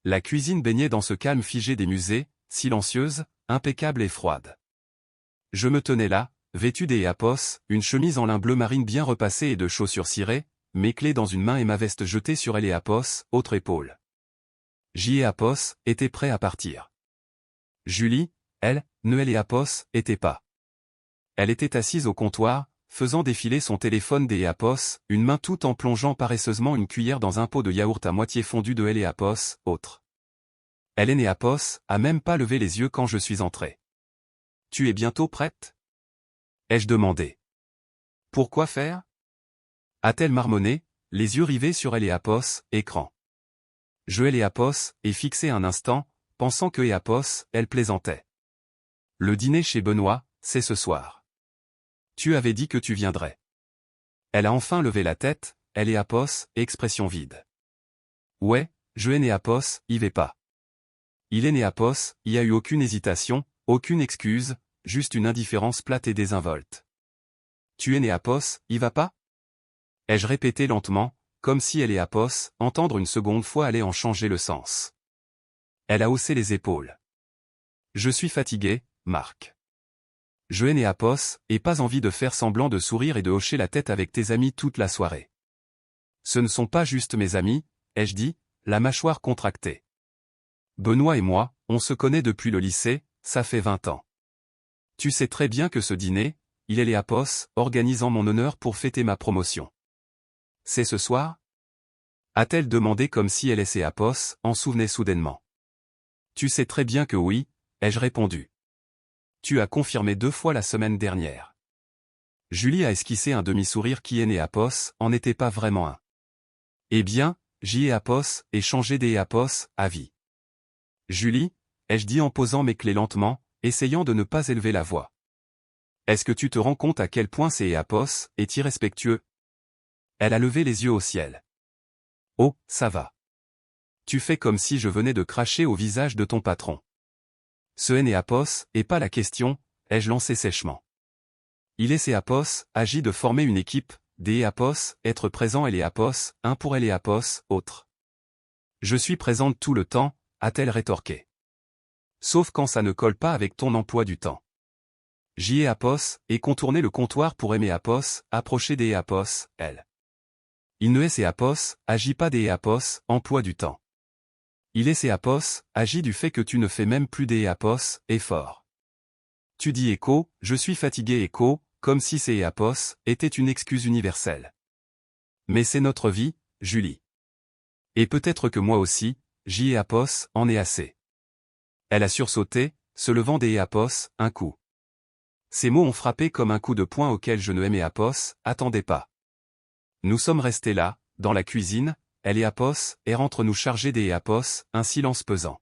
La cuisine baignait dans ce calme figé des musées, silencieuse, impeccable et froide. Je me tenais là, vêtu d'Eapos, une chemise en lin bleu marine bien repassée et de chaussures cirées, mes clés dans une main et ma veste jetée sur Eapos, autre épaule. Eapos était prêt à partir. Julie, elle, ne Eapos, était pas. Elle était assise au comptoir, faisant défiler son téléphone d'Eapos, une main tout en plongeant paresseusement une cuillère dans un pot de yaourt à moitié fondu de Eapos, autre. Eapos a même pas levé les yeux quand je suis entré. « Tu es bientôt prête ?» ai-je demandé. « Pourquoi faire ?» a-t-elle marmonné, les yeux rivés sur Eapos, écran. Je Eapos ai fixé un instant, pensant que Eapos, elle plaisantait. « Le dîner chez Benoît, c'est ce soir. Tu avais dit que tu viendrais. » Elle a enfin levé la tête, Eapos, expression vide. « Ouais, je Eapos, y vais pas. » Il Eapos, y a eu aucune hésitation, aucune excuse, juste une indifférence plate et désinvolte. « Tu Eapos, y vas pas ?» ai-je répété lentement, comme si Eapos, entendre une seconde fois allait en changer le sens. Elle a haussé les épaules. « Je suis fatigué, Marc. Je Eapos, et pas envie de faire semblant de sourire et de hocher la tête avec tes amis toute la soirée. » Ce ne sont pas juste mes amis, ai-je dit, la mâchoire contractée. Benoît et moi, on se connaît depuis le lycée, ça fait 20 ans. Tu sais très bien que ce dîner, il est Eapos, organisant mon honneur pour fêter ma promotion. C'est ce soir ? A-t-elle demandé comme si Eapos en souvenait soudainement. Tu sais très bien que oui, ai-je répondu. Tu as confirmé 2 fois la semaine dernière. Julie a esquissé un demi-sourire qui Eapos en était pas vraiment un. Eh bien, Eapos et changé d'Eapos à vie. Julie, ai-je dit en posant mes clés lentement, essayant de ne pas élever la voix. Est-ce que tu te rends compte à quel point Eapos est irrespectueux ? Elle a levé les yeux au ciel. Oh, ça va. Tu fais comme si je venais de cracher au visage de ton patron. Ce Eapos est pas la question, ai-je lancé sèchement. Il Eapos agit de former une équipe, d'Eapos, être présent Eapos, un pour Eapos, autre. Je suis présente tout le temps, a-t-elle rétorqué. Sauf quand ça ne colle pas avec ton emploi du temps. Eapos et contourner le comptoir pour Eapos, approcher d'Eapos, elle. Il ne Eapos agit pas d'Eapos, emploi du temps. Il Eapos agit du fait que tu ne fais même plus d'Eapos, effort. Tu dis écho, je suis fatigué écho, comme si Eapos était une excuse universelle. Mais c'est notre vie, Julie. Et peut-être que moi aussi, Eapos en est assez. Elle a sursauté, se levant d'Eapos, un coup. Ces mots ont frappé comme un coup de poing auquel je ne Eapos attendais pas. Nous sommes restés là, dans la cuisine, Eapos et rentre nous charger d'Eapos, un silence pesant.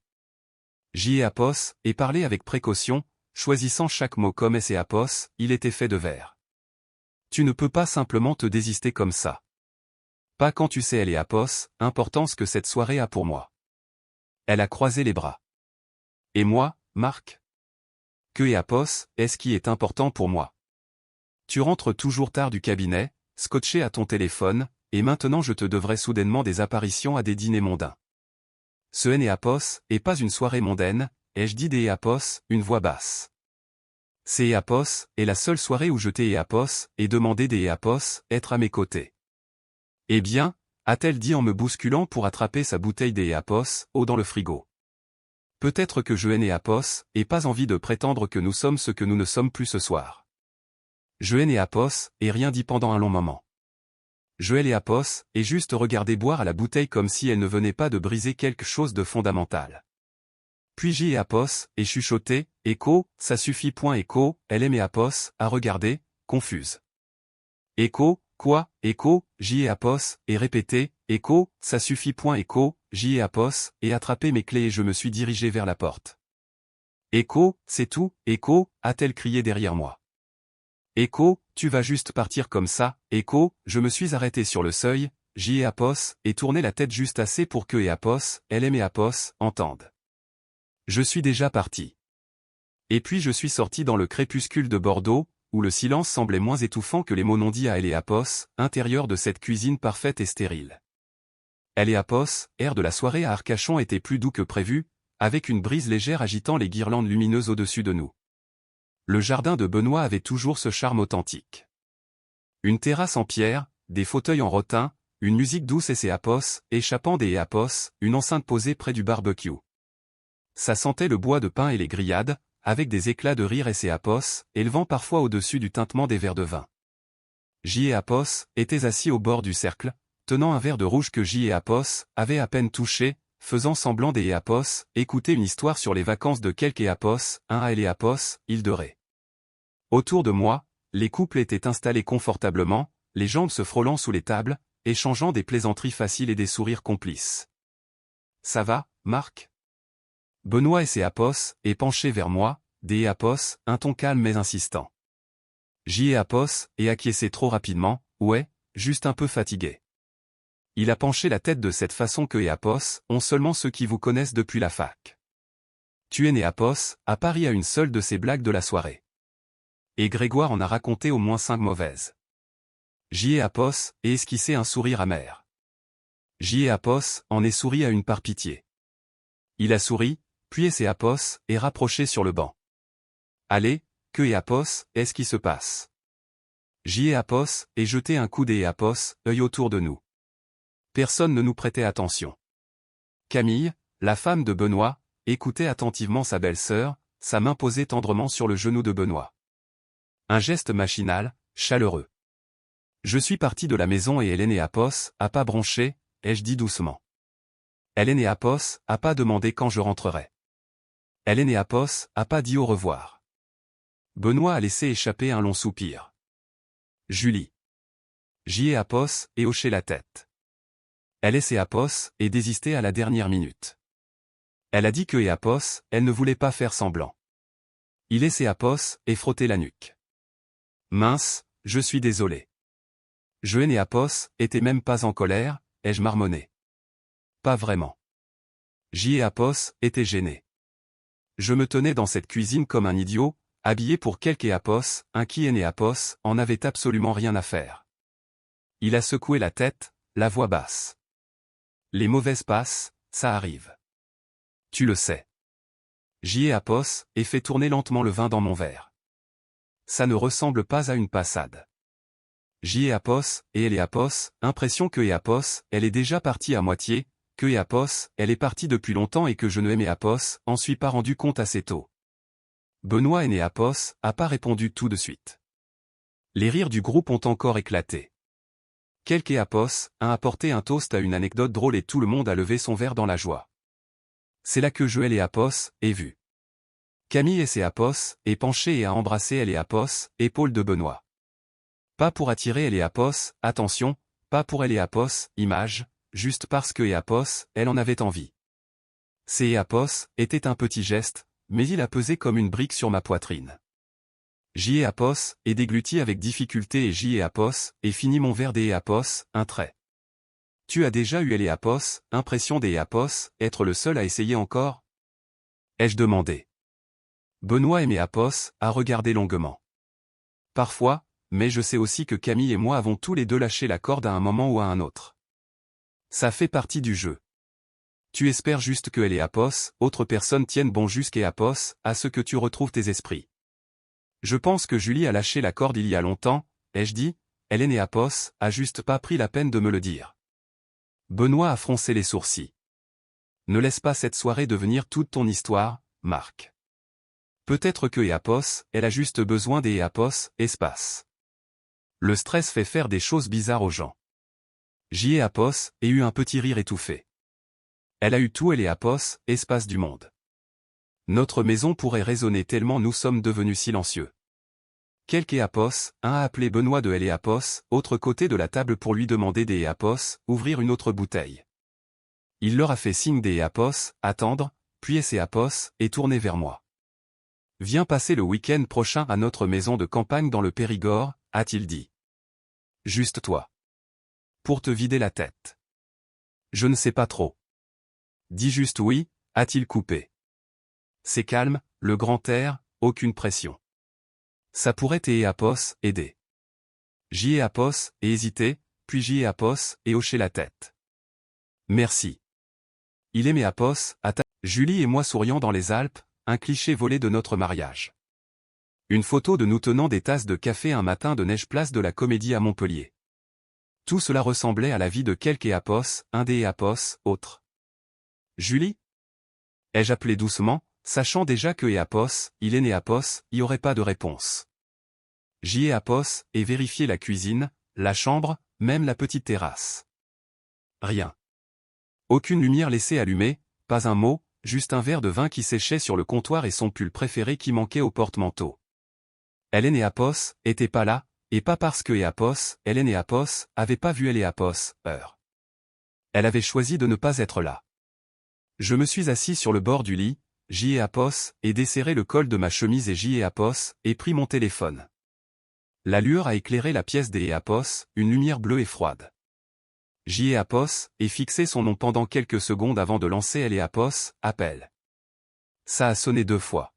Eapos et parlé avec précaution, choisissant chaque mot comme Eapos, il était fait de verre. Tu ne peux pas simplement te désister comme ça. Pas quand tu sais Eapos, importance que cette soirée a pour moi. Elle a croisé les bras. Et moi, Marc ? Que Eapos est ce qui est important pour moi. Tu rentres toujours tard du cabinet, scotché à ton téléphone, et maintenant je te devrais soudainement des apparitions à des dîners mondains. Ce Eapos est pas une soirée mondaine, ai-je dit d'Eapos, une voix basse. C'est Eapos est la seule soirée où je t'ai Eapos et demandé d'Eapos être à mes côtés. Eh bien, a-t-elle dit en me bousculant pour attraper sa bouteille d'Eapos, eau dans le frigo. Peut-être que je Eapos et pas envie de prétendre que nous sommes ce que nous ne sommes plus ce soir. Je Eapos et rien dit pendant un long moment. Je Eapos et juste regardé boire à la bouteille comme si elle ne venait pas de briser quelque chose de fondamental. Puis Eapos et chuchoté, écho, ça suffit. Écho, elle Eapos à regarder, confuse. Écho, quoi, écho, Eapos et répété, écho, ça suffit. Écho, Eapos et attrapé mes clés et je me suis dirigé vers la porte. Écho, c'est tout, écho, a-t-elle crié derrière moi. Écho, tu vas juste partir comme ça, écho, je me suis arrêté sur le seuil, Eapos et tourné la tête juste assez pour que Eapos, elle Eapos, entende. Je suis déjà parti. Et puis je suis sorti dans le crépuscule de Bordeaux, où le silence semblait moins étouffant que les mots non dits à Eapos, intérieur de cette cuisine parfaite et stérile. Elle et Apos, air de la soirée à Arcachon était plus doux que prévu, avec une brise légère agitant les guirlandes lumineuses au-dessus de nous. Le jardin de Benoît avait toujours ce charme authentique. Une terrasse en pierre, des fauteuils en rotin, une musique douce et ses Apos, échappant des Apos, une enceinte posée près du barbecue. Ça sentait le bois de pin et les grillades, avec des éclats de rire et ses Apos, élevant parfois au-dessus du tintement des verres de vin. J et Apos étaient assis au bord du cercle, tenant un verre de rouge que J et Apos avaient à peine touché, faisant semblant des Apos, écouter une histoire sur les vacances de quelques Apos, un à Apos, île de Ré. Autour de moi, les couples étaient installés confortablement, les jambes se frôlant sous les tables, échangeant des plaisanteries faciles et des sourires complices. Ça va, Marc? Benoît et ses Apos, et penché vers moi, des Apos, un ton calme mais insistant. J et Apos, et acquiescé trop rapidement, ouais, juste un peu fatigué. Il a penché la tête de cette façon que Apos ont seulement ceux qui vous connaissent depuis la fac. Tu es né Apos, à Paris à une seule de ces blagues de la soirée. Et Grégoire en a raconté au moins 5 mauvaises. J et Apos, et esquissé un sourire amer. J et Apos en est souri à une par pitié. Il a souri, puis et Apos, et rapproché sur le banc. Allez, que et Apos, est-ce qui se passe? J et Apos, et jeté un coup des Apos, œil autour de nous. Personne ne nous prêtait attention. Camille, la femme de Benoît, écoutait attentivement sa belle-sœur, sa main posée tendrement sur le genou de Benoît. Un geste machinal, chaleureux. Je suis parti de la maison et Hélène et Apos, à pas bronché, ai-je dit doucement. Hélène et Apos, à pas demandé quand je rentrerai. Hélène et Apos, à pas dit au revoir. Benoît a laissé échapper un long soupir. Julie. J et Apos, et hoché la tête. Elle et Apos, et désisté à la dernière minute. Elle a dit que et Apos, elle ne voulait pas faire semblant. Il et Apos, et frotté la nuque. Mince, je suis désolé. Je et Apos, était même pas en colère, ai-je marmonné. Pas vraiment. J et Apos, était gêné. Je me tenais dans cette cuisine comme un idiot, habillé pour quelque Apos, un qui et Apos, en avait absolument rien à faire. Il a secoué la tête, la voix basse. Les mauvaises passes, ça arrive. Tu le sais. J et Apos, et fait tourner lentement le vin dans mon verre. Ça ne ressemble pas à une passade. J et Apos, et elle et Apos, impression que et Apos, elle est déjà partie à moitié, que et Apos, elle est partie depuis longtemps et que je ne aimais Apos, en suis pas rendu compte assez tôt. Benoît et Apos, a pas répondu tout de suite. Les rires du groupe ont encore éclaté. Quelque Apos a apporté un toast à une anecdote drôle et tout le monde a levé son verre dans la joie. C'est là que Joël et Apos est vu. Camille et ses Apos est penché et a embrassé elle et Apos, épaule de Benoît. Pas pour attirer elle et Apos, attention, pas pour elle et Apos, image, juste parce que et Apos, elle en avait envie. C'est Apos était un petit geste, mais il a pesé comme une brique sur ma poitrine. J et Apos, et dégluti avec difficulté et J et Apos, et fini mon verre des Apos, un trait. Tu as déjà eu les Apos, impression des Apos, être le seul à essayer encore? Ai-je demandé. Benoît et mes Apos, a regardé longuement. Parfois, mais je sais aussi que Camille et moi avons tous les deux lâché la corde à un moment ou à un autre. Ça fait partie du jeu. Tu espères juste que elle et Apos, autres personnes tiennent bon jusqu'à Apos, à ce que tu retrouves tes esprits. Je pense que Julie a lâché la corde il y a longtemps, ai-je dit, Hélène et Apos, a juste pas pris la peine de me le dire. Benoît a froncé les sourcils. Ne laisse pas cette soirée devenir toute ton histoire, Marc. Peut-être que Apos, elle a juste besoin des Apos, espace. Le stress fait faire des choses bizarres aux gens. J et Apos, et eu un petit rire étouffé. Elle a eu tout et les Apos, espace du monde. Notre maison pourrait résonner tellement nous sommes devenus silencieux. Quelque Apos, un a appelé Benoît de elle et Apos, autre côté de la table pour lui demander des Apos, ouvrir une autre bouteille. Il leur a fait signe des Apos, attendre, puis ses Apos, et tourner vers moi. Viens passer le week-end prochain à notre maison de campagne dans le Périgord, a-t-il dit. Juste toi. Pour te vider la tête. Je ne sais pas trop. Dis juste oui, a-t-il coupé. C'est calme, le grand air, aucune pression. Ça pourrait et Apos aider. J et Apos, et hésiter, puis J et Apos, et hocher la tête. Merci. Il aimait Apos, Julie et moi souriant dans les Alpes, un cliché volé de notre mariage. Une photo de nous tenant des tasses de café un matin de neige place de la Comédie à Montpellier. Tout cela ressemblait à la vie de quelque Apos, un des Apos, autre. Julie? Ai-je appelé doucement, sachant déjà que Apos, il est né Apos, y aurait pas de réponse. J'y ai Apos, et vérifié la cuisine, la chambre, même la petite terrasse. Rien. Aucune lumière laissée allumée, pas un mot, juste un verre de vin qui séchait sur le comptoir et son pull préféré qui manquait au porte-manteau. Hélène et Apos étaient pas là, et pas parce que Apos, Hélène et Apos, avaient pas vu elle et Apos, heure. Elle avait choisi de ne pas être là. Je me suis assis sur le bord du lit, j'y ai Apos, et desserré le col de ma chemise et j'y ai Apos, et pris mon téléphone. La lueur a éclairé la pièce des Apos, une lumière bleue et froide. J'y ai Apos, et fixé son nom pendant quelques secondes avant de lancer elle et Apos, appel. Ça a sonné 2 fois.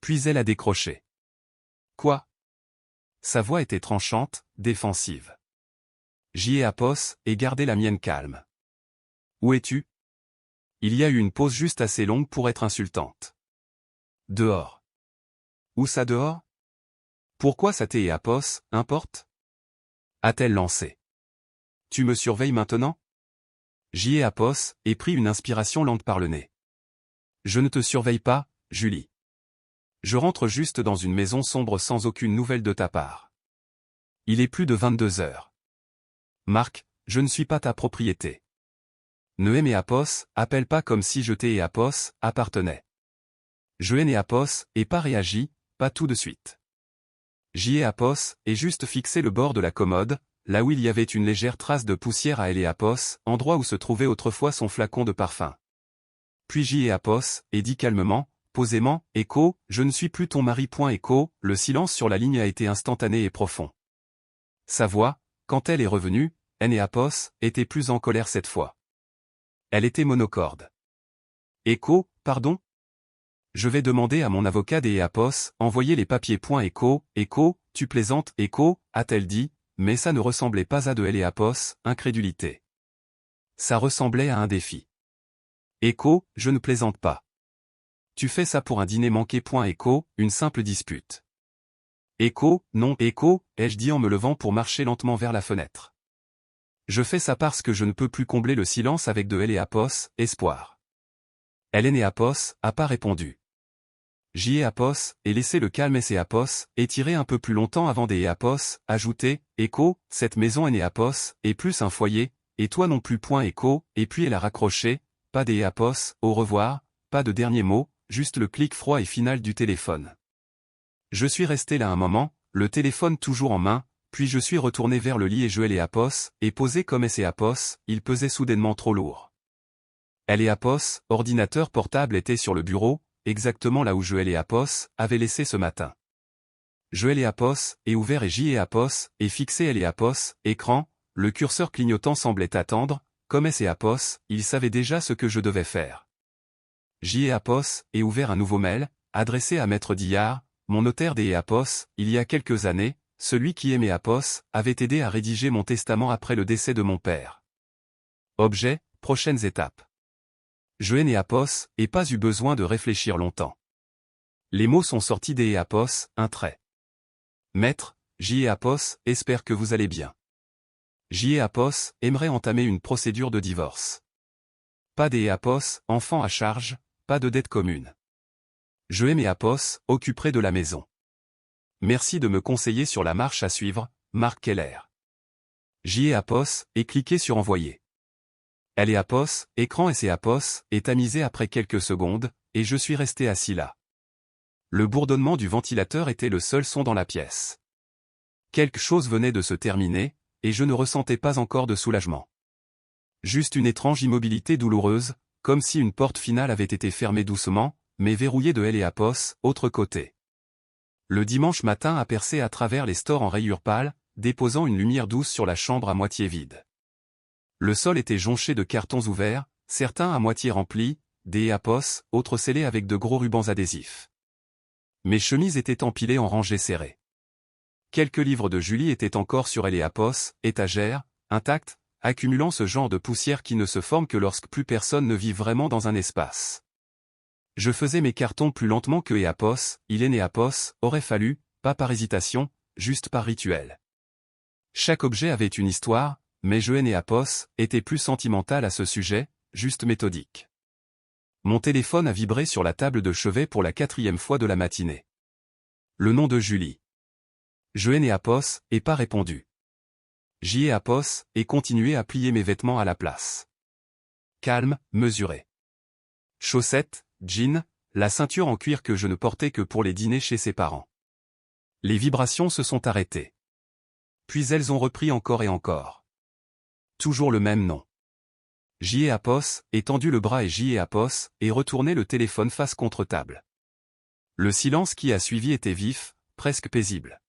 Puis elle a décroché. Quoi? Sa voix était tranchante, défensive. J'y ai Apos, et gardé la mienne calme. Où es-tu? Il y a eu une pause juste assez longue pour être insultante. Dehors. Où ça dehors? Pourquoi ça t'est et Apos, importe? A-t-elle lancé. Tu me surveilles maintenant? J'y ai Apos, et pris une inspiration lente par le nez. Je ne te surveille pas, Julie. Je rentre juste dans une maison sombre sans aucune nouvelle de ta part. Il est plus de 22 heures. Marc, je ne suis pas ta propriété. Ne aime et Apos, appelle pas comme si je t'ai et Apos, appartenais. Je haine et Apos, et pas réagi, pas tout de suite. J'y ai Apos, et juste fixé le bord de la commode, là où il y avait une légère trace de poussière à elle et Apos, endroit où se trouvait autrefois son flacon de parfum. Puis j'y ai Apos, et dit calmement, posément, Écho, je ne suis plus ton mari. Écho, le silence sur la ligne a été instantané et profond. Sa voix, quand elle est revenue, N et Apos, était plus en colère cette fois. Elle était monocorde. Écho, pardon? Je vais demander à mon avocat des Apos, envoyer les papiers. Écho, tu plaisantes, Écho, a-t-elle dit, mais ça ne ressemblait pas à de elle et Apos, incrédulité. Ça ressemblait à un défi. Écho, je ne plaisante pas. Tu fais ça pour un dîner manqué. Écho, une simple dispute. Écho, non, Écho, ai-je dit en me levant pour marcher lentement vers la fenêtre. Je fais ça parce que je ne peux plus combler le silence avec de elle et Apos, espoir. Hélène et Apos, a pas répondu. J'y ai Apos, et laissé le calme et Apos, étiré un peu plus longtemps avant des Apos, ajouté, Écho, cette maison est Apos, et plus un foyer, et toi non plus. Écho, et puis elle a raccroché, pas des Apos, au revoir, pas de dernier mot, juste le clic froid et final du téléphone. Je suis resté là un moment, le téléphone toujours en main, puis je suis retourné vers le lit et Joël et Apos, et posé comme et Apos, il pesait soudainement trop lourd. Elle et Apos, ordinateur portable était sur le bureau, exactement là où Joël et Apos avaient laissé ce matin. Joël et Apos, est ouvert et J et Apos, est fixé elle et Apos, écran, le curseur clignotant semblait attendre, comme et Apos, il savait déjà ce que je devais faire. J et Apos, est ouvert un nouveau mail, adressé à Maître Dillard, mon notaire des Apos, il y a quelques années, celui qui aimait Apos, avait aidé à rédiger mon testament après le décès de mon père. Objet, prochaines étapes. Je n'ai Apos, et pas eu besoin de réfléchir longtemps. Les mots sont sortis des Apos, un trait. Maître, J. Apos, espère que vous allez bien. J. Apos, aimerait entamer une procédure de divorce. Pas des Apos, enfant à charge, pas de dette commune. Je aime Apos, occuperai de la maison. Merci de me conseiller sur la marche à suivre, Marc Keller. J. Apos, et cliquez sur envoyer. Elle est Apos, écran et Apos, est tamisé après quelques secondes, et je suis resté assis là. Le bourdonnement du ventilateur était le seul son dans la pièce. Quelque chose venait de se terminer, et je ne ressentais pas encore de soulagement. Juste une étrange immobilité douloureuse, comme si une porte finale avait été fermée doucement, mais verrouillée de elle et Apos, autre côté. Le dimanche matin a percé à travers les stores en rayures pâles, déposant une lumière douce sur la chambre à moitié vide. Le sol était jonché de cartons ouverts, certains à moitié remplis, des Apos, autres scellés avec de gros rubans adhésifs. Mes chemises étaient empilées en rangées serrées. Quelques livres de Julie étaient encore sur elle et Apos, étagère, intacte, accumulant ce genre de poussière qui ne se forme que lorsque plus personne ne vit vraiment dans un espace. Je faisais mes cartons plus lentement que Eapos, il est né Apos, aurait fallu, pas par hésitation, juste par rituel. Chaque objet avait une histoire, mais je et Apos était plus sentimental à ce sujet, juste méthodique. Mon téléphone a vibré sur la table de chevet pour la 4e fois de la matinée. Le nom de Julie. Je et Apos, et pas répondu. J'y ai Apos, et continué à plier mes vêtements à la place. Calme, mesuré. Chaussettes, jeans, la ceinture en cuir que je ne portais que pour les dîners chez ses parents. Les vibrations se sont arrêtées. Puis elles ont repris encore et encore. Toujours le même nom. J'y ai Apos, étendu le bras et j'y ai Apos, et retourné le téléphone face contre table. Le silence qui a suivi était vif, presque paisible.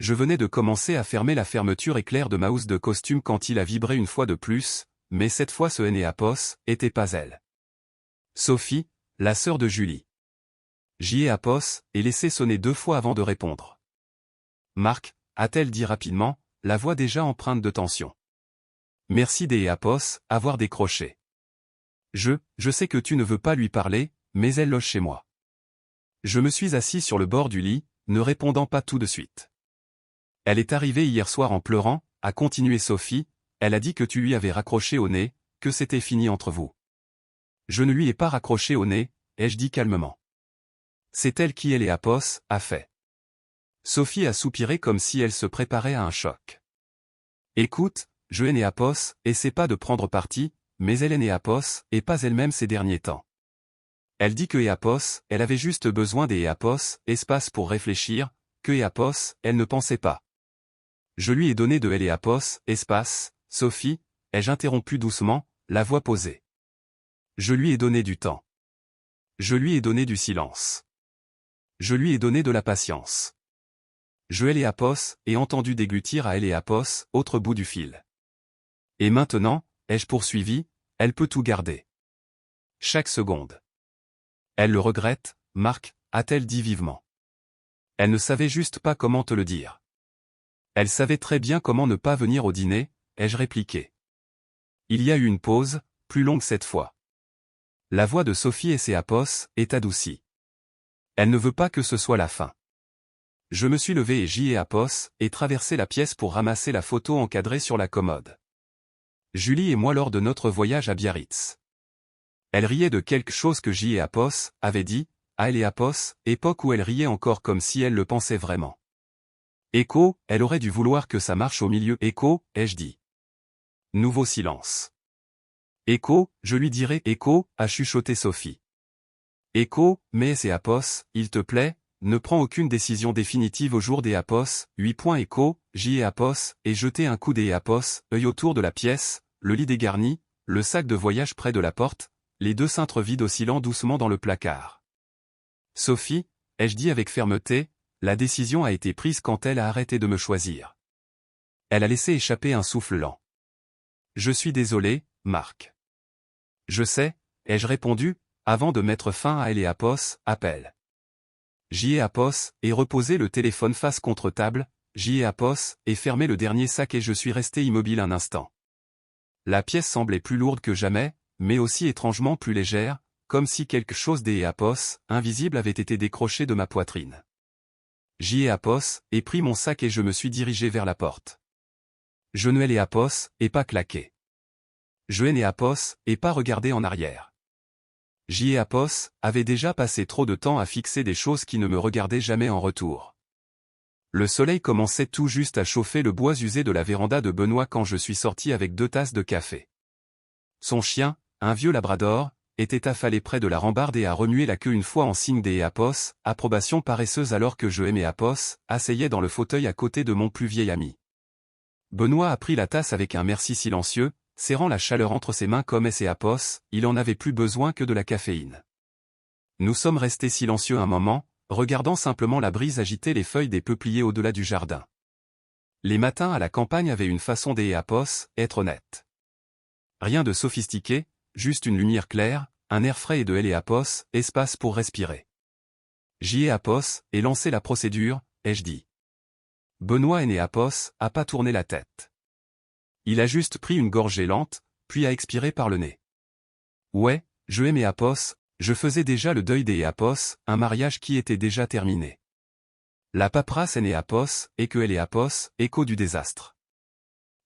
Je venais de commencer à fermer la fermeture éclair de ma housse de costume quand il a vibré une fois de plus, mais cette fois ce Apos était pas elle. Sophie, la sœur de Julie. J'y ai Apos, et laissé sonner 2 fois avant de répondre. Marc, a-t-elle dit rapidement, la voix déjà empreinte de tension. Merci Apos, avoir décroché. Je sais que tu ne veux pas lui parler, mais elle loge chez moi. Je me suis assis sur le bord du lit, ne répondant pas tout de suite. Elle est arrivée hier soir en pleurant, a continué Sophie, elle a dit que tu lui avais raccroché au nez, que c'était fini entre vous. Je ne lui ai pas raccroché au nez, ai-je dit calmement. C'est elle qui Apos a fait. Sophie a soupiré comme si elle se préparait à un choc. Écoute, je Apos, essaie pas de prendre parti, mais elle Apos, et pas elle-même ces derniers temps. Elle dit que Apos, elle avait juste besoin Apos, espace pour réfléchir, que Apos, elle ne pensait pas. Je lui ai donné de Apos, espace, Sophie, ai-je interrompu doucement, la voix posée. Je lui ai donné du temps. Je lui ai donné du silence. Je lui ai donné de la patience. Je Apos, ai entendu déglutir à Apos, autre bout du fil. Et maintenant, ai-je poursuivi, elle peut tout garder. Chaque seconde. Elle le regrette, Marc, a-t-elle dit vivement. Elle ne savait juste pas comment te le dire. Elle savait très bien comment ne pas venir au dîner, ai-je répliqué. Il y a eu une pause, plus longue cette fois. La voix de Sophie Apos est adoucie. Elle ne veut pas que ce soit la fin. Je me suis levé et j'y ai Apos, et traversé la pièce pour ramasser la photo encadrée sur la commode. Julie et moi lors de notre voyage à Biarritz. Elle riait de quelque chose que j'y ai Apos avait dit, à Apos, époque où elle riait encore comme si elle le pensait vraiment. Écho, elle aurait dû vouloir que ça marche au milieu. Écho, ai-je dit. Nouveau silence. Écho, je lui dirai. Écho, a chuchoté Sophie. Écho, mais Apos, il te plaît, ne prends aucune décision définitive au jour Apos, 8 points Écho, j'y ai Apos, et jeté un coup Apos, œil autour de la pièce, le lit dégarni, le sac de voyage près de la porte, les 2 cintres vides oscillant doucement dans le placard. Sophie, ai-je dit avec fermeté, la décision a été prise quand elle a arrêté de me choisir. Elle a laissé échapper un souffle lent. Je suis désolé, Marc. Je sais, ai-je répondu, avant de mettre fin à Apos, appel. J'y ai Apos, et reposé le téléphone face contre table, j'y ai Apos, et fermé le dernier sac et je suis resté immobile un instant. La pièce semblait plus lourde que jamais, mais aussi étrangement plus légère, comme si quelque chose Apos, invisible avait été décroché de ma poitrine. J'y ai Apos, et pris mon sac et je me suis dirigé vers la porte. Je ne Apos, et pas claqué. Je Apos, et pas regardé en arrière. J'y ai Apos, avait déjà passé trop de temps à fixer des choses qui ne me regardaient jamais en retour. Le soleil commençait tout juste à chauffer le bois usé de la véranda de Benoît quand je suis sorti avec 2 tasses de café. Son chien, un vieux labrador, était affalé près de la rambarde et a remué la queue une fois en signe Apos, approbation paresseuse alors que je Apos, asseyais dans le fauteuil à côté de mon plus vieil ami. Benoît a pris la tasse avec un merci silencieux, serrant la chaleur entre ses mains comme Apos, il en avait plus besoin que de la caféine. Nous sommes restés silencieux un moment, regardant simplement la brise agiter les feuilles des peupliers au-delà du jardin. Les matins à la campagne avaient une façon Apos, être honnête. Rien de sophistiqué, juste une lumière claire, un air frais et de Apos, espace pour respirer. J'y ai Apos, et lancé la procédure, ai-je dit. Benoît Apos, a pas tourné la tête. Il a juste pris une gorgée lente, puis a expiré par le nez. Ouais, je aimais Apos, je faisais déjà le deuil des Apos, un mariage qui était déjà terminé. La paperasse est née Apos, et que elle est Apos, écho du désastre.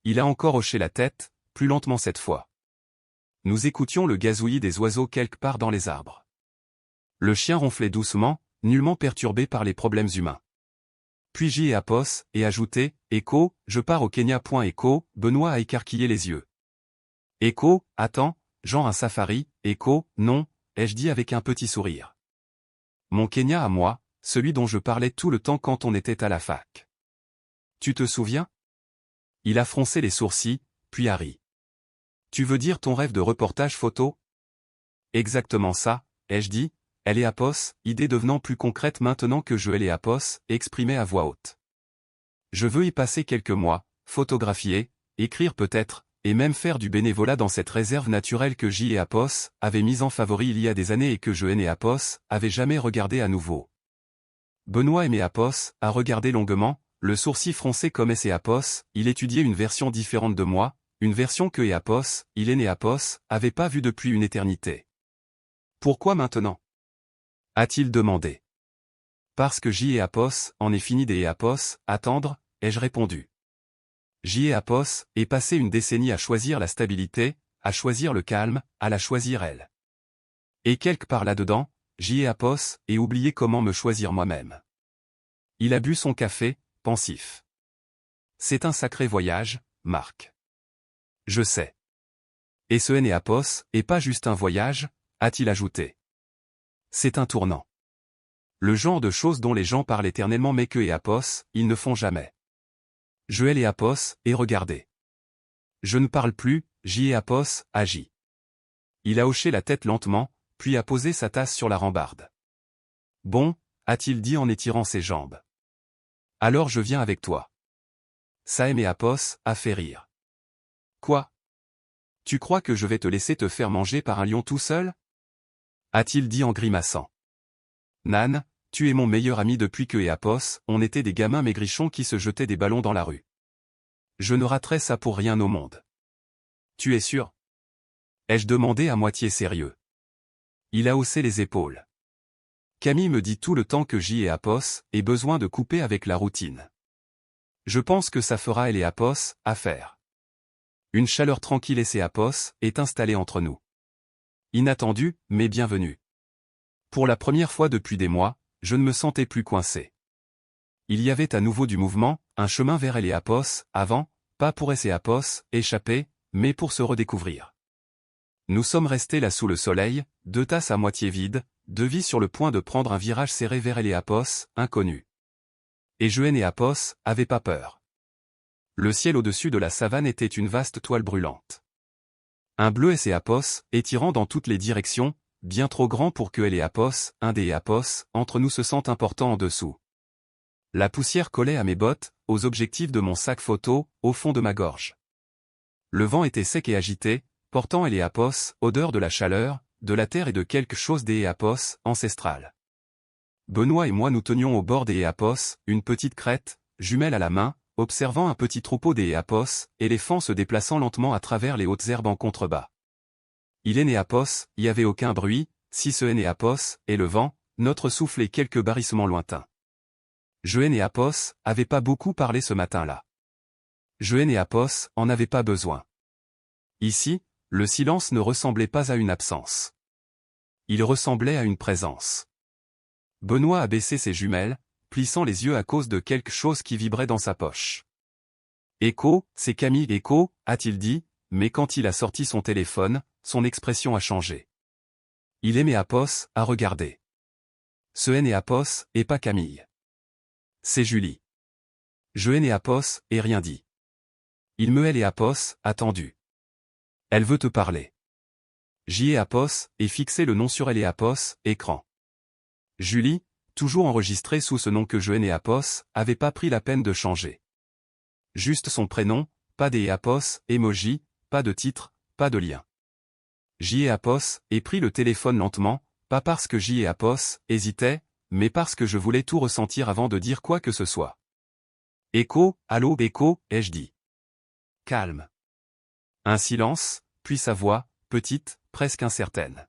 Il a encore hoché la tête, plus lentement cette fois. Nous écoutions le gazouillis des oiseaux quelque part dans les arbres. Le chien ronflait doucement, nullement perturbé par les problèmes humains. Puis j'y ai Apos, et ajouté, Écho, je pars au Kenya. Écho, Benoît a écarquillé les yeux. Écho, attends, genre un safari, Écho, non, ai-je dit avec un petit sourire. Mon Kenya à moi, celui dont je parlais tout le temps quand on était à la fac. Tu te souviens? Il a froncé les sourcils, puis a ri. Tu veux dire ton rêve de reportage photo? Exactement ça, ai-je dit, elle est Apos, idée devenant plus concrète maintenant que je elle est Apos, exprimée à voix haute. Je veux y passer quelques mois, photographier, écrire peut-être, et même faire du bénévolat dans cette réserve naturelle que J et Apos avait mise en favori il y a des années et que je et Apos avait jamais regardé à nouveau. Benoît aimait Apos, a regardé longuement, le sourcil froncé comme et Apos, il étudiait une version différente de moi, une version que Apos, il est né Apos, avait pas vue depuis une éternité. Pourquoi maintenant? A-t-il demandé. Parce que J et Apos, en est fini des Apos, attendre, ai-je répondu. J et Apos, est passé une décennie à choisir la stabilité, à choisir le calme, à la choisir elle. Et quelque part là-dedans, J et Apos, et oublié comment me choisir moi-même. Il a bu son café, pensif. C'est un sacré voyage, Marc. Je sais. Et ce N et Apos, est pas juste un voyage, a-t-il ajouté. C'est un tournant. Le genre de choses dont les gens parlent éternellement mais que et Apos, ils ne font jamais. Je et Apos, et regardez. Je ne parle plus, J et Apos, agit. Il a hoché la tête lentement, puis a posé sa tasse sur la rambarde. Bon, a-t-il dit en étirant ses jambes. Alors je viens avec toi. Saem et Apos, a fait rire. Quoi? Tu crois que je vais te laisser te faire manger par un lion tout seul? A-t-il dit en grimaçant. Nan, tu es mon meilleur ami depuis que et Apos, on était des gamins maigrichons qui se jetaient des ballons dans la rue. Je ne raterai ça pour rien au monde. Tu es sûr? Ai-je demandé à moitié sérieux. Il a haussé les épaules. Camille me dit tout le temps que J et Apos aient besoin de couper avec la routine. Je pense que ça fera elle et Apos, affaire. Une chaleur tranquille et Apos est installée entre nous. Inattendu, mais bienvenue. Pour la première fois depuis des mois, je ne me sentais plus coincé. Il y avait à nouveau du mouvement, un chemin vers elle et Apos, avant, pas pour et Apos, échapper, mais pour se redécouvrir. Nous sommes restés là sous le soleil, deux tasses à moitié vides, deux vies sur le point de prendre un virage serré vers elle et Apos, inconnu. Et je et Apos, avaient pas peur. Le ciel au-dessus de la savane était une vaste toile brûlante. Un bleu et Apos, étirant dans toutes les directions, bien trop grand pour que elle et Apos, un des Apos, entre nous se sentent importants en dessous. La poussière collait à mes bottes, aux objectifs de mon sac photo, au fond de ma gorge. Le vent était sec et agité, portant elle et Apos, odeur de la chaleur, de la terre et de quelque chose des Apos, ancestral. Benoît et moi nous tenions au bord des Apos, une petite crête, jumelle à la main, observant un petit troupeau des Apos, éléphants se déplaçant lentement à travers les hautes herbes en contrebas. Il est né Apos, y avait aucun bruit, si ce est né Apos, et le vent, notre souffle et quelques barrissements lointains. Je et Apos, avait pas beaucoup parlé ce matin-là. Je et Apos, en avait pas besoin. Ici, le silence ne ressemblait pas à une absence. Il ressemblait à une présence. Benoît a baissé ses jumelles, plissant les yeux à cause de quelque chose qui vibrait dans sa poche. Écho, c'est Camille Écho, a-t-il dit, mais quand il a sorti son téléphone, son expression a changé. Il aimait Apos, à regarder. Ce et Apos, et pas Camille. C'est Julie. Je et Apos, et rien dit. Il me et Apos, attendu. Elle veut te parler. J et Apos, et fixé le nom sur elle et Apos, écran. Julie, toujours enregistrée sous ce nom que je et Apos, avait pas pris la peine de changer. Juste son prénom, pas des Apos, emoji, pas de titre, pas de lien. J et Apos, et pris le téléphone lentement, pas parce que J et Apos, hésitaient, mais parce que je voulais tout ressentir avant de dire quoi que ce soit. Écho, allô, Écho, ai-je dit. Calme. Un silence, puis sa voix, petite, presque incertaine.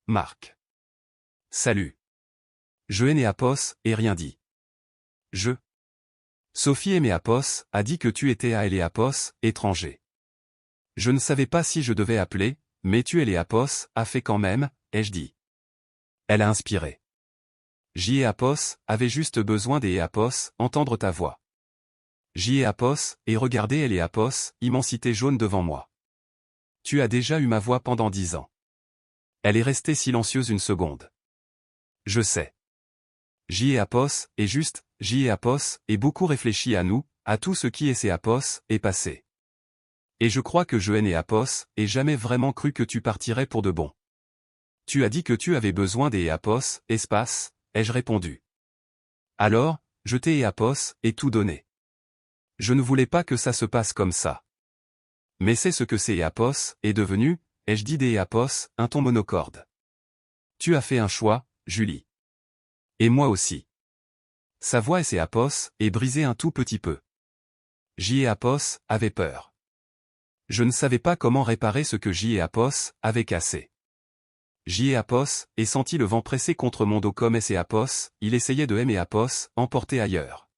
Marc. Salut. Je n'ai Apos, et rien dit. Je. Sophie Apos a dit que tu étais à Apos, étranger. Je ne savais pas si je devais appeler, mais tu Apos a fait quand même, ai-je dit. Elle a inspiré. Apos avait juste besoin des Apos, entendre ta voix. Apos, et regarder Apos, immensité jaune devant moi. Tu as déjà eu ma voix pendant 10 ans. Elle est restée silencieuse une seconde. Je sais. Apos, et juste, Apos, et beaucoup réfléchi à nous, à tout ce qui est Apos, est passé. Et je crois que je n'ai Apos, et jamais vraiment cru que tu partirais pour de bon. Tu as dit que tu avais besoin des Apos, espace, ai-je répondu. Alors, je t'ai Apos, et tout donné. Je ne voulais pas que ça se passe comme ça. Mais c'est ce que c'est Apos est devenu, ai-je dit des Apos, un ton monocorde. Tu as fait un choix, Julie. Et moi aussi. Sa voix et Apos est brisée un tout petit peu. Apos avait peur. Je ne savais pas comment réparer ce que Apos avait cassé. Apos et senti le vent presser contre mon dos comme Apos, il essayait de Apos, emporter ailleurs.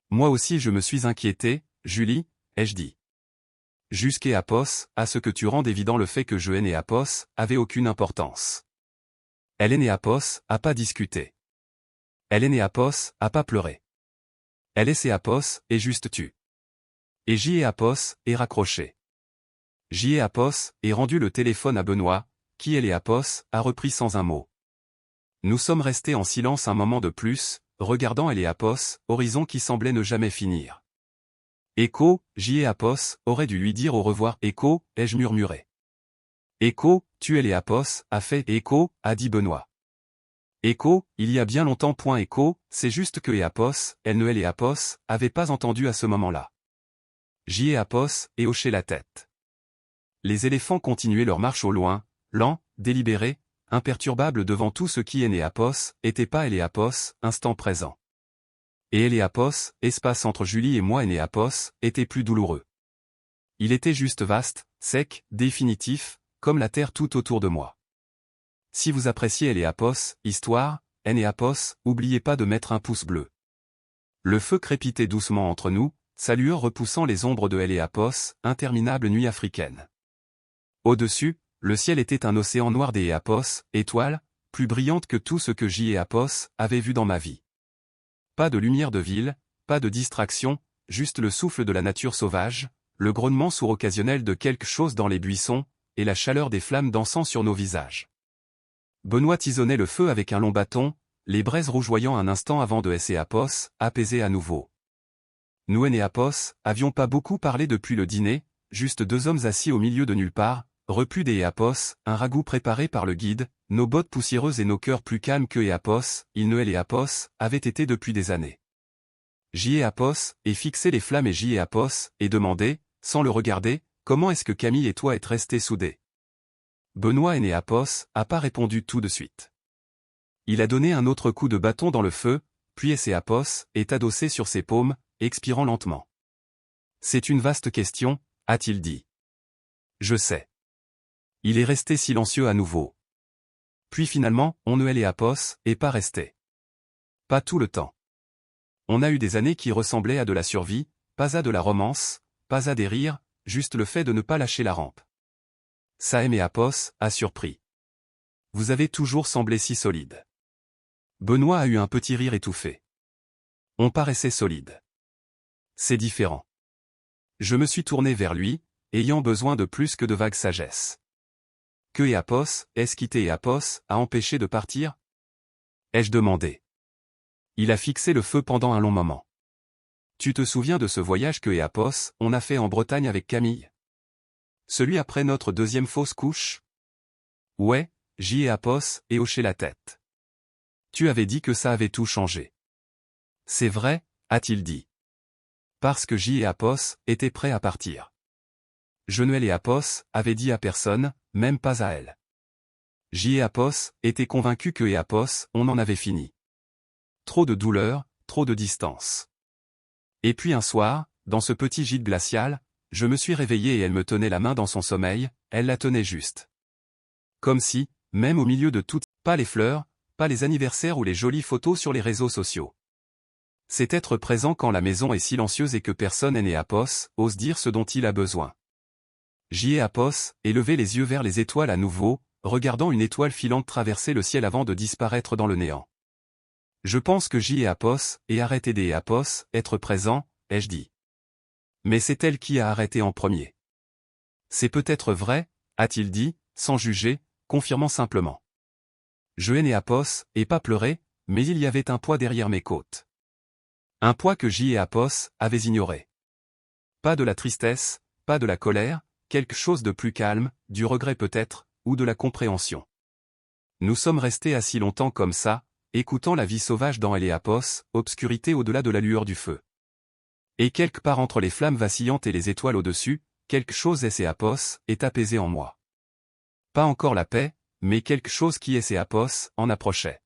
Moi aussi je me suis inquiété, Julie, ai-je dit. Apos, à ce que tu rendes évident le fait que je Apos avait aucune importance. Apos a pas discuté. Apos a pas pleuré. Apos est juste tu. Et Apos est raccroché. Apos est rendu le téléphone à Benoît, qui Apos a repris sans un mot. Nous sommes restés en silence un moment de plus, regardant Apos, horizon qui semblait ne jamais finir. Echo, Apos aurait dû lui dire au revoir. Echo, ai-je murmuré. Echo, tu Apos, a fait. Echo, a dit Benoît. Echo, il y a bien longtemps. Echo, c'est juste que Apos, elle ne Apos, avait pas entendu à ce moment-là. Apos, et hoché la tête. Les éléphants continuaient leur marche au loin, lents, délibérés, imperturbables devant tout ce qui Apos, était pas Apos, instant présent. Et Apos, espace entre Julie et moi Apos, était plus douloureux. Il était juste vaste, sec, définitif, comme la terre tout autour de moi. Si vous appréciez Apos, histoire, Apos, oubliez pas de mettre un pouce bleu. Le feu crépitait doucement entre nous, sa lueur repoussant les ombres de Apos, interminable nuit africaine. Au-dessus, le ciel était un océan noir des Apos, étoiles, plus brillantes que tout ce que Apos avait vu dans ma vie. Pas de lumière de ville, pas de distraction, juste le souffle de la nature sauvage, le grognement sourd occasionnel de quelque chose dans les buissons, et la chaleur des flammes dansant sur nos visages. Benoît tisonnait le feu avec un long bâton, les braises rougeoyant un instant avant de Apos, apaisé à nouveau. Nous Apos avions pas beaucoup parlé depuis le dîner, juste deux hommes assis au milieu de nulle part, repus des Apos, un ragoût préparé par le guide, nos bottes poussiéreuses et nos cœurs plus calmes que Apos, il ne Apos, avaient été depuis des années. Apos, et fixé les flammes et Apos, et demandé, sans le regarder, comment est-ce que Camille et toi êtes restés soudés. Benoît Apos a pas répondu tout de suite. Il a donné un autre coup de bâton dans le feu, puis Apos est adossé sur ses paumes, expirant lentement. C'est une vaste question, a-t-il dit. Je sais. Il est resté silencieux à nouveau. Puis finalement, on ne Apos est pas resté. Pas tout le temps. On a eu des années qui ressemblaient à de la survie, pas à de la romance, pas à des rires, juste le fait de ne pas lâcher la rampe. Ça Apos a surpris. Vous avez toujours semblé si solide. Benoît a eu un petit rire étouffé. On paraissait solide. C'est différent. Je me suis tourné vers lui, ayant besoin de plus que de vague sagesse. Que Apos, est-ce quitté Apos, a empêché de partir? Ai-je demandé. Il a fixé le feu pendant un long moment. Tu te souviens de ce voyage que Apos, on a fait en Bretagne avec Camille? Celui après notre deuxième fausse couche? Ouais, Apos, et hoché la tête. Tu avais dit que ça avait tout changé. C'est vrai, a-t-il dit. Parce que Apos était prêt à partir. Je ne Apos avait dit à personne, même pas à elle. Apos était convaincu que Apos, on en avait fini. Trop de douleur, trop de distance. Et puis un soir, dans ce petit gîte glacial, je me suis réveillé et elle me tenait la main dans son sommeil, elle la tenait juste. Comme si, même au milieu de toutes, pas les fleurs, pas les anniversaires ou les jolies photos sur les réseaux sociaux. C'est être présent quand la maison est silencieuse et que personne n'est ose dire ce dont il a besoin. J'y ai et lever les yeux vers les étoiles à nouveau, regardant une étoile filante traverser le ciel avant de disparaître dans le néant. Je pense que j'y ai et arrêter des être présent, ai-je dit. Mais c'est elle qui a arrêté en premier. C'est peut-être vrai, a-t-il dit, sans juger, confirmant simplement. Je n'ai et pas pleuré, mais il y avait un poids derrière mes côtes. Un poids que j'y ai avait ignoré. Pas de la tristesse, pas de la colère, quelque chose de plus calme, du regret peut-être, ou de la compréhension. Nous sommes restés assis longtemps comme ça, écoutant la vie sauvage dans Eléapos, obscurité au-delà de la lueur du feu. Et quelque part entre les flammes vacillantes et les étoiles au-dessus, quelque chose est apaisé en moi. Pas encore la paix, mais quelque chose qui en approchait.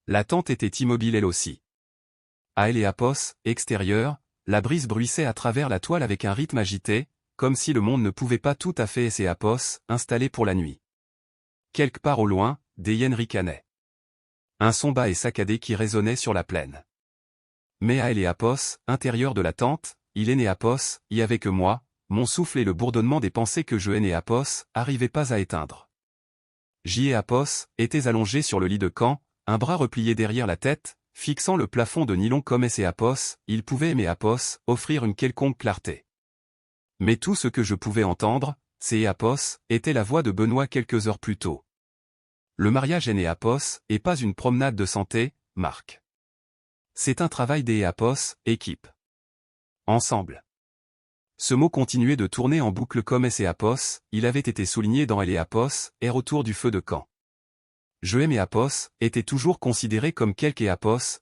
La tente était immobile elle aussi. À Eléapos, extérieur, la brise bruissait à travers la toile avec un rythme agité, comme si le monde ne pouvait pas tout à fait installé pour la nuit. Quelque part au loin, des hyènes ricanaient. Un son bas et saccadé qui résonnait sur la plaine. Mais à Eléapos, intérieur de la tente, il y avait que moi, mon souffle et le bourdonnement des pensées que je arrivaient pas à éteindre. Était allongé sur le lit de camp, un bras replié derrière la tête, fixant le plafond de nylon comme il pouvait offrir une quelconque clarté. Mais tout ce que je pouvais entendre, était la voix de Benoît quelques heures plus tôt. Le mariage est et pas une promenade de santé, Marc. C'est un travail des équipe. Ensemble. Ce mot continuait de tourner en boucle comme il avait été souligné dans air autour du feu de camp. Je était toujours considéré comme quelque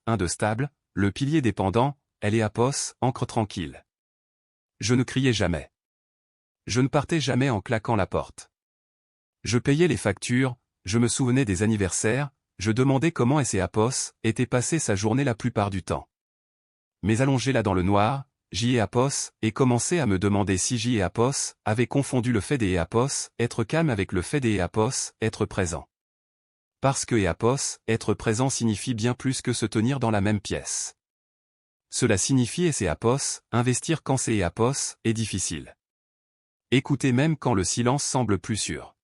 un de stable, le pilier dépendant, encre tranquille. Je ne criais jamais. Je ne partais jamais en claquant la porte. Je payais les factures, je me souvenais des anniversaires, je demandais comment était passé sa journée la plupart du temps. Mais allongé là dans le noir, et commençait à me demander si avait confondu le fait des être calme avec le fait des être présent. Parce que être présent signifie bien plus que se tenir dans la même pièce. Cela signifie investir quand c'est est difficile. Écouter même quand le silence semble plus sûr.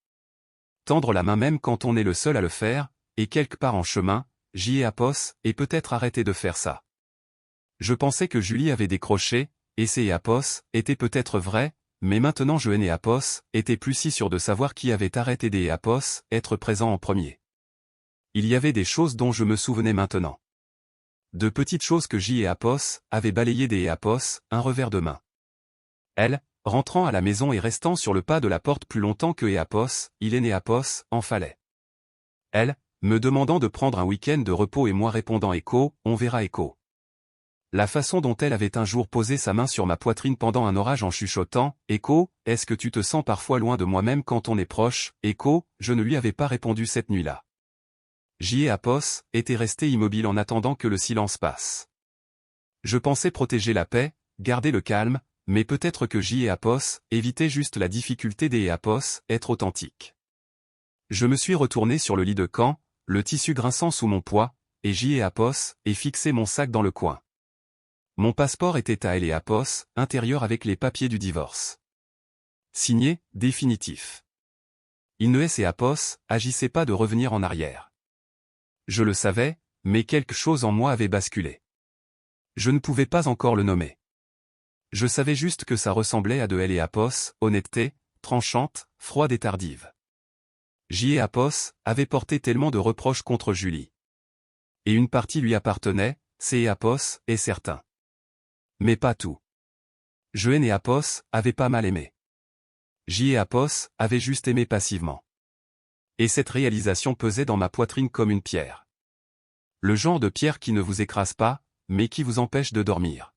Tendre la main même quand on est le seul à le faire, et quelque part en chemin, et peut-être arrêter de faire ça. Je pensais que Julie avait décroché, et ces étaient peut-être vrais, mais maintenant je était plus si sûr de savoir qui avait arrêté des être présent en premier. Il y avait des choses dont je me souvenais maintenant. De petites choses que avait balayé des un revers de main. Elle, rentrant à la maison et restant sur le pas de la porte plus longtemps que en fallait. Elle, me demandant de prendre un week-end de repos et moi répondant on verra La façon dont elle avait un jour posé sa main sur ma poitrine pendant un orage en chuchotant, est-ce que tu te sens parfois loin de moi-même quand on est proche, je ne lui avais pas répondu cette nuit-là. Était resté immobile en attendant que le silence passe. Je pensais protéger la paix, garder le calme, mais peut-être que évitait juste la difficulté des être authentique. Je me suis retourné sur le lit de camp, le tissu grinçant sous mon poids, et et fixé mon sac dans le coin. Mon passeport était à Eléapos, intérieur avec les papiers du divorce. Signé, définitif. Il ne agissait pas de revenir en arrière. Je le savais, mais quelque chose en moi avait basculé. Je ne pouvais pas encore le nommer. Je savais juste que ça ressemblait à de Eléapos, honnêteté, tranchante, froide et tardive. Avait porté tellement de reproches contre Julie. Et une partie lui appartenait, c'est est certain. Mais pas tout. Je avait pas mal aimé. Avait juste aimé passivement. Et cette réalisation pesait dans ma poitrine comme une pierre. Le genre de pierre qui ne vous écrase pas, mais qui vous empêche de dormir.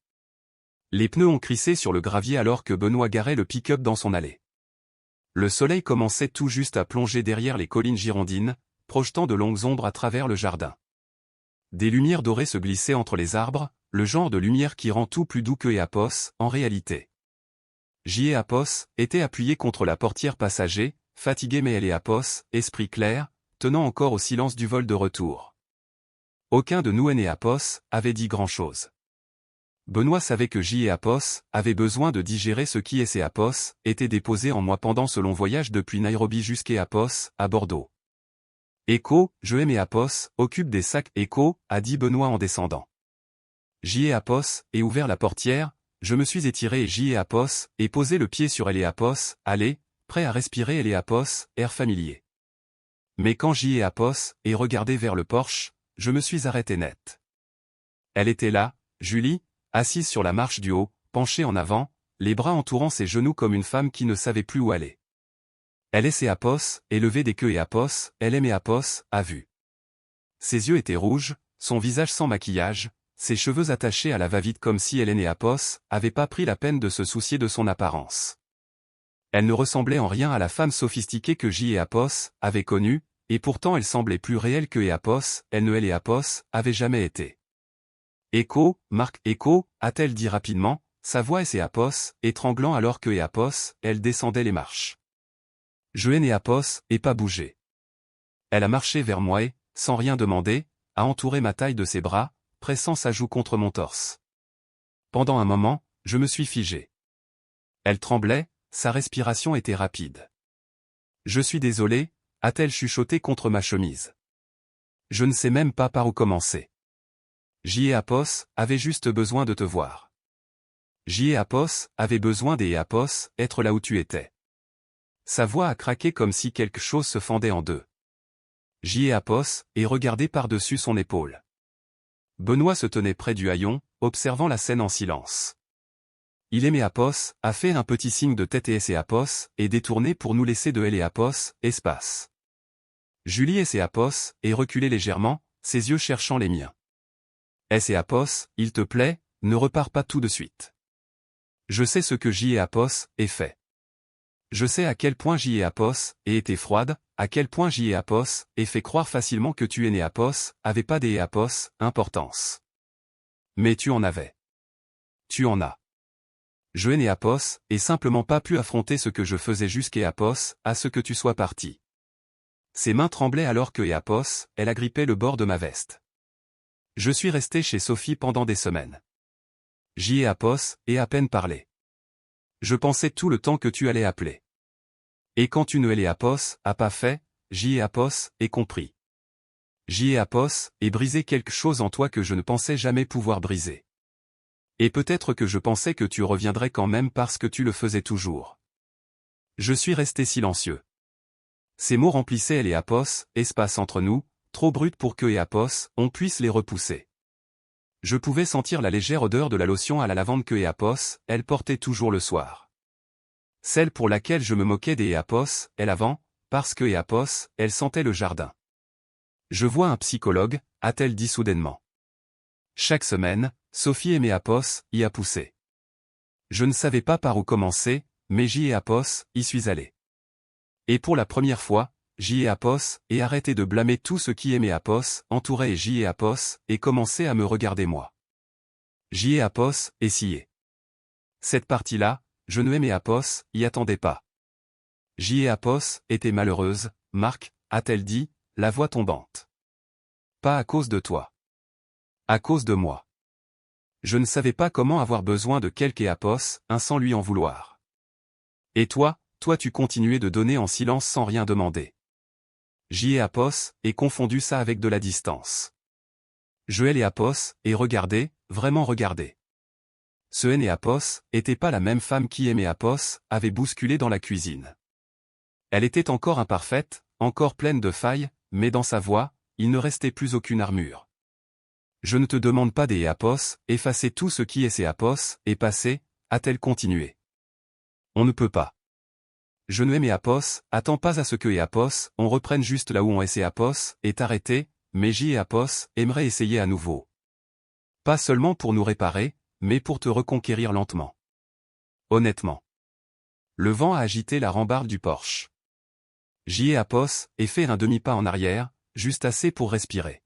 Les pneus ont crissé sur le gravier alors que Benoît garait le pick-up dans son allée. Le soleil commençait tout juste à plonger derrière les collines girondines, projetant de longues ombres à travers le jardin. Des lumières dorées se glissaient entre les arbres, le genre de lumière qui rend tout plus doux que en réalité. J.E. Apos était appuyé contre la portière passager, fatigué mais elle et Apos, esprit clair, tenant encore au silence du vol de retour. Aucun de nous et Apos avait dit grand-chose. Benoît savait que J.E. Apos avait besoin de digérer ce qui et Apos était déposé en moi pendant ce long voyage depuis Nairobi jusqu'à Apos, à Bordeaux. Echo, je et Apos, occupe des sacs Echo, a dit Benoît en descendant. J.E. Apos et ouvert la portière, je me suis étiré et J.E. Apos et posé le pied sur elle et Apos, allez, prêt à respirer elle et Apos, air familier. Mais quand J.E. Apos et regardé vers le porche, je me suis arrêté net. Elle était là, Julie, assise sur la marche du haut, penchée en avant, les bras entourant ses genoux comme une femme qui ne savait plus où aller. Elle et Apos, élevée des queues et Apos, elle aimait Apos, a vu. Ses yeux étaient rouges, son visage sans maquillage, ses cheveux attachés à la va-vite comme si Hélène et Apos avaient pas pris la peine de se soucier de son apparence. Elle ne ressemblait en rien à la femme sophistiquée que J.E. Apos avait connue, et pourtant elle semblait plus réelle que Apos, elle ne elle et Apos avaient jamais été. Echo, Marc Echo, a-t-elle dit rapidement, sa voix et Apos, étranglant alors que Apos, elle descendait les marches. Je et Apos, et pas bougé. Elle a marché vers moi et, sans rien demander, a entouré ma taille de ses bras, pressant sa joue contre mon torse. Pendant un moment, je me suis figé. Elle tremblait, sa respiration était rapide. Je suis désolé, a-t-elle chuchoté contre ma chemise. Je ne sais même pas par où commencer. J.E. Apos avait juste besoin de te voir. J.E. Apos avait besoin des Apos, être là où tu étais. Sa voix a craqué comme si quelque chose se fendait en deux. J.E. Apos et regardé par-dessus son épaule. Benoît se tenait près du haillon, observant la scène en silence. Il aimait Apos, a fait un petit signe de tête et Apos, et détourné pour nous laisser de elle et Apos, espace. Julie et Apos, et reculé légèrement, ses yeux cherchant les miens. Et Apos, il te plaît, ne repars pas tout de suite. Je sais ce que J.E. Apos est fait. Je sais à quel point J.E. Apos ait été froide, à quel point J.E. Apos ait fait croire facilement que tu et Apos avait pas des Apos, importance. Mais tu en avais. Tu en as. Je et Apos ai simplement pas pu affronter ce que je faisais jusqu'à Apos, à ce que tu sois parti. Ses mains tremblaient alors que Apos, elle agrippait le bord de ma veste. Je suis resté chez Sophie pendant des semaines. J.E. Apos ait à peine parlé. Je pensais tout le temps que tu allais appeler. Et quand tu ne Apos a pas fait, J.E. Apos ait compris. J.E. Apos ait brisé quelque chose en toi que je ne pensais jamais pouvoir briser. Et peut-être que je pensais que tu reviendrais quand même parce que tu le faisais toujours. Je suis resté silencieux. Ces mots remplissaient les Apos, espace entre nous, trop brut pour que Apos, on puisse les repousser. Je pouvais sentir la légère odeur de la lotion à la lavande que Apos, elle portait toujours le soir. Celle pour laquelle je me moquais des Apos, elle avant, parce que Apos, elle sentait le jardin. Je vois un psychologue, a-t-elle dit soudainement. Chaque semaine, Sophie et Apos y a poussé. Je ne savais pas par où commencer, mais J.E. Apos y suis allé. Et pour la première fois, J.E. Apos ait arrêté de blâmer tout ce qui aimait Apos, entourait J.E. Apos, et commençait à me regarder moi. J.E. Apos ait scié. Cette partie-là, je ne aimais Apos, y attendais pas. J.E. Apos était malheureuse, Marc, a-t-elle dit, la voix tombante. Pas à cause de toi. À cause de moi. Je ne savais pas comment avoir besoin de quelque Apos, sans lui en vouloir. Et toi tu continuais de donner en silence sans rien demander. J.E. Apos ait confondu ça avec de la distance. Je et Apos ait regardé, vraiment regardé. Ce et Apos était pas la même femme qui aimait Apos, avait bousculé dans la cuisine. Elle était encore imparfaite, encore pleine de failles, mais dans sa voix, il ne restait plus aucune armure. Je ne te demande pas des Apos, effacer tout ce qui est Apos, et passé, a-t-elle continué. On ne peut pas. Je ne aimais Apos, attends pas à ce que Apos, on reprenne juste là où on est Apos, est arrêté, mais J et Apos aimerait essayer à nouveau. Pas seulement pour nous réparer, mais pour te reconquérir lentement. Honnêtement. Le vent a agité la rambarde du porche. J et Apos ait fait un demi-pas en arrière, juste assez pour respirer.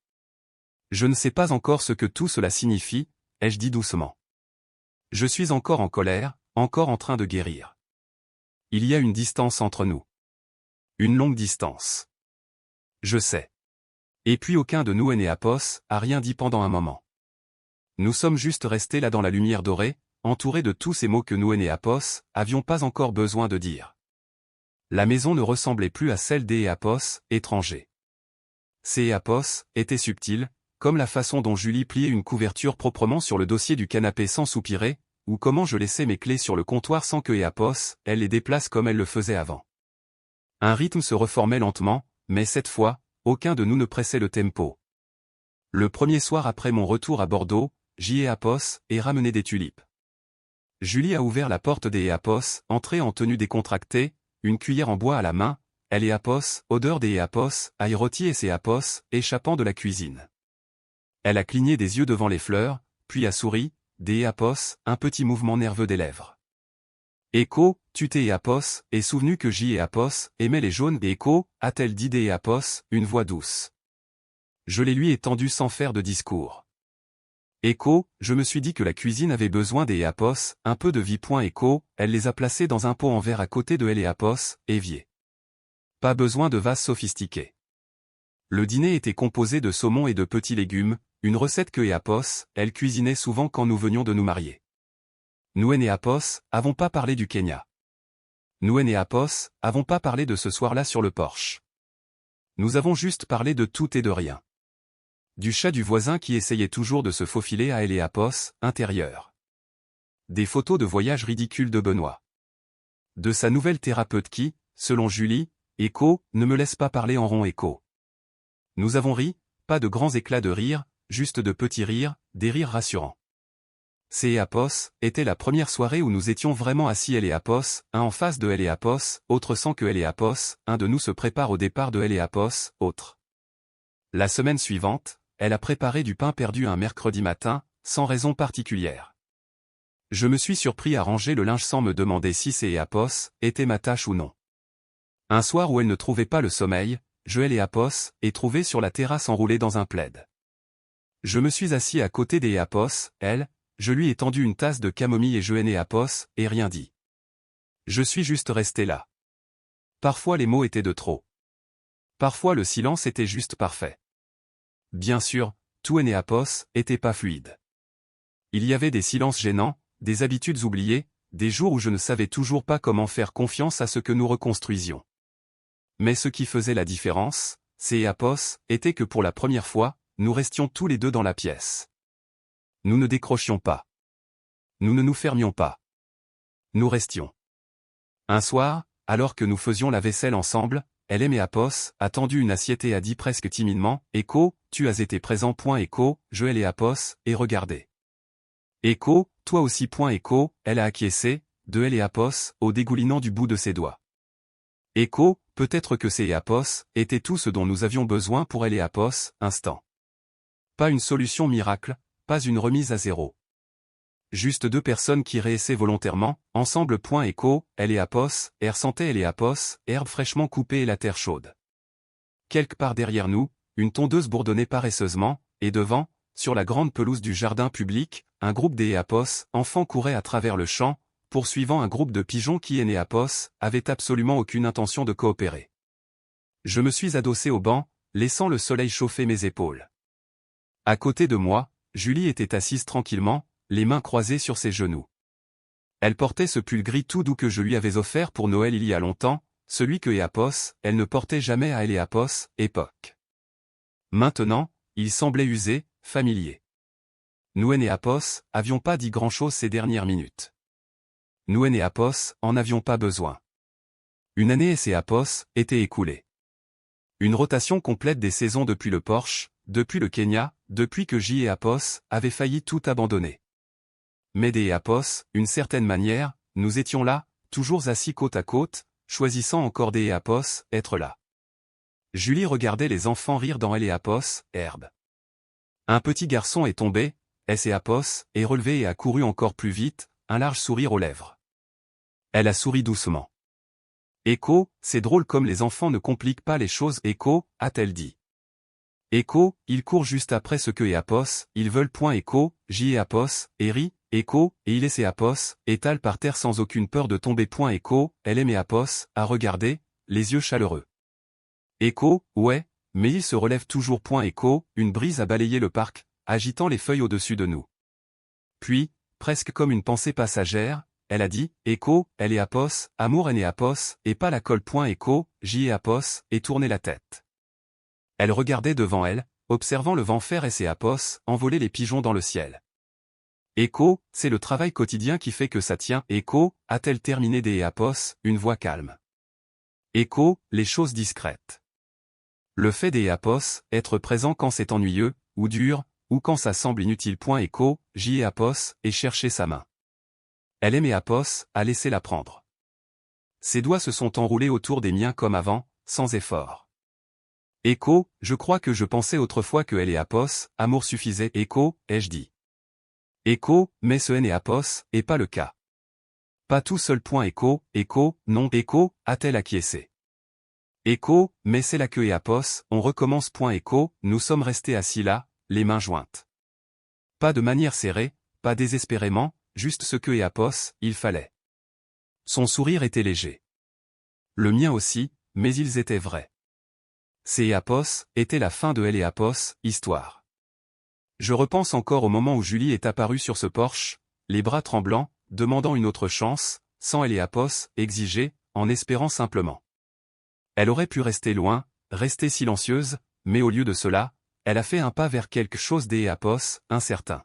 Je ne sais pas encore ce que tout cela signifie, ai-je dit doucement. Je suis encore en colère, encore en train de guérir. Il y a une distance entre nous. Une longue distance. Je sais. Et puis aucun de nous Apos a rien dit pendant un moment. Nous sommes juste restés là dans la lumière dorée, entourés de tous ces mots que nous Apos avions pas encore besoin de dire. La maison ne ressemblait plus à celle des Apos, étrangers. Ces Apos étaient subtils, comme la façon dont Julie pliait une couverture proprement sur le dossier du canapé sans soupirer, ou comment je laissais mes clés sur le comptoir sans que Apos, elle les déplace comme elle le faisait avant. Un rythme se reformait lentement, mais cette fois, aucun de nous ne pressait le tempo. Le premier soir après mon retour à Bordeaux, j'y ai Apos et ramené des tulipes. Julie a ouvert la porte des Apos, entrée en tenue décontractée, une cuillère en bois à la main, elle et Apos, odeur des Apos, ail rôti et ses Apos, échappant de la cuisine. Elle a cligné des yeux devant les fleurs, puis a souri, des Apos, un petit mouvement nerveux des lèvres. Écho, tu t'es Apos, et souvenu que j'y ai Apos, aimait les jaunes et Écho, a-t-elle dit des Apos, une voix douce. Je les lui ai tendues sans faire de discours. Écho, je me suis dit que la cuisine avait besoin des Apos, un peu de vie. Écho, elle les a placés dans un pot en verre à côté de elle et Apos, évier. Pas besoin de vase sophistiqué. Le dîner était composé de saumon et de petits légumes, une recette que Apos, elle cuisinait souvent quand nous venions de nous marier. Nous Apos, avons pas parlé du Kenya. Nous Apos, avons pas parlé de ce soir-là sur le porche. Nous avons juste parlé de tout et de rien. Du chat du voisin qui essayait toujours de se faufiler à Apos, intérieur. Des photos de voyage ridicules de Benoît. De sa nouvelle thérapeute qui, selon Julie, Écho, ne me laisse pas parler en rond. Écho. Nous avons ri, pas de grands éclats de rire, juste de petits rires, des rires rassurants. Ces Apos était la première soirée où nous étions vraiment assis Apos, un en face de Apos, autre sans que Apos, un de nous se prépare au départ de Apos, autre. La semaine suivante, elle a préparé du pain perdu un mercredi matin, sans raison particulière. Je me suis surpris à ranger le linge sans me demander si ces Apos était ma tâche ou non. Un soir où elle ne trouvait pas le sommeil, je Apos ai trouvé sur la terrasse enroulée dans un plaid. Je me suis assis à côté des Apos, elle, je lui ai tendu une tasse de camomille et je Apos, et rien dit. Je suis juste resté là. Parfois les mots étaient de trop. Parfois le silence était juste parfait. Bien sûr, tout Apos était pas fluide. Il y avait des silences gênants, des habitudes oubliées, des jours où je ne savais toujours pas comment faire confiance à ce que nous reconstruisions. Mais ce qui faisait la différence, c'est Apos, était que pour la première fois, nous restions tous les deux dans la pièce. Nous ne décrochions pas. Nous ne nous fermions pas. Nous restions. Un soir, alors que nous faisions la vaisselle ensemble, elle aimait Apos, a tendu une assiette et a dit presque timidement, Écho, tu as été présent. Écho, je Apos, et regardé. Écho, toi aussi. Écho, elle a acquiescé, de Apos, au dégoulinant du bout de ses doigts. Écho, peut-être que ces Apos étaient tout ce dont nous avions besoin pour Apos, instant. Pas une solution miracle, pas une remise à zéro. Juste deux personnes qui réessaient volontairement, ensemble. Écho, Apos, air santé Apos, herbe fraîchement coupée et la terre chaude. Quelque part derrière nous, une tondeuse bourdonnait paresseusement, et devant, sur la grande pelouse du jardin public, un groupe Apos, enfants courait à travers le champ, poursuivant un groupe de pigeons qui Apos, avait absolument aucune intention de coopérer. Je me suis adossé au banc, laissant le soleil chauffer mes épaules. À côté de moi, Julie était assise tranquillement, les mains croisées sur ses genoux. Elle portait ce pull gris tout doux que je lui avais offert pour Noël il y a longtemps, celui que Apos, elle ne portait jamais à Apos, époque. Maintenant, il semblait usé, familier. Nous Apos, avions pas dit grand-chose ces dernières minutes. Nous Apos, en avions pas besoin. Une année Apos était écoulée. Une rotation complète des saisons depuis le Porsche, depuis le Kenya, depuis que Apos avait failli tout abandonner. Mais des Apos, une certaine manière, nous étions là, toujours assis côte à côte, choisissant encore des Apos, être là. Julie regardait les enfants rire dans Apos, herbe. Un petit garçon est tombé, Apos, est relevé et a couru encore plus vite, un large sourire aux lèvres. Elle a souri doucement. Écho, c'est drôle comme les enfants ne compliquent pas les choses. Écho, a-t-elle dit. Écho, ils courent juste après ce que Apos, ils veulent. Écho, Apos, et rit, écho, et il et Apos, étale par terre sans aucune peur de tomber. Écho, elle aime Apos, à regarder, les yeux chaleureux. Écho, ouais, mais il se relève toujours. Écho, une brise a balayé le parc, agitant les feuilles au-dessus de nous. Puis, presque comme une pensée passagère, elle a dit, Écho, elle est Apos, amour elle est Apos, et pas la colle. Écho, j'y ai Apos, et tournait la tête. Elle regardait devant elle, observant le vent faire et Apos, envoler les pigeons dans le ciel. Écho, c'est le travail quotidien qui fait que ça tient. Écho, a-t-elle terminé des Apos, une voix calme. Écho, les choses discrètes. Le fait des Apos, être présent quand c'est ennuyeux, ou dur, ou quand ça semble inutile. Écho, j'y ai Apos, et chercher sa main. Elle aimait Apos, a laissé la prendre. Ses doigts se sont enroulés autour des miens comme avant, sans effort. Écho, je crois que je pensais autrefois que elle et Apos, amour suffisait. Écho, ai-je dit. Écho, mais ce n'est Apos, et pas le cas. Pas tout seul. Écho, non. Écho, a-t-elle acquiescé. Écho, mais c'est là que et Apos, on recommence. Écho, nous sommes restés assis là, les mains jointes. Pas de manière serrée, pas désespérément, juste ce que et Apos, il fallait. Son sourire était léger. Le mien aussi, mais ils étaient vrais. C'est Apos, était la fin de elle et Apos, histoire. Je repense encore au moment où Julie est apparue sur ce porche, les bras tremblants, demandant une autre chance, sans elle et Apos, exiger, en espérant simplement. Elle aurait pu rester loin, rester silencieuse, mais au lieu de cela, elle a fait un pas vers quelque chose des Apos, incertain.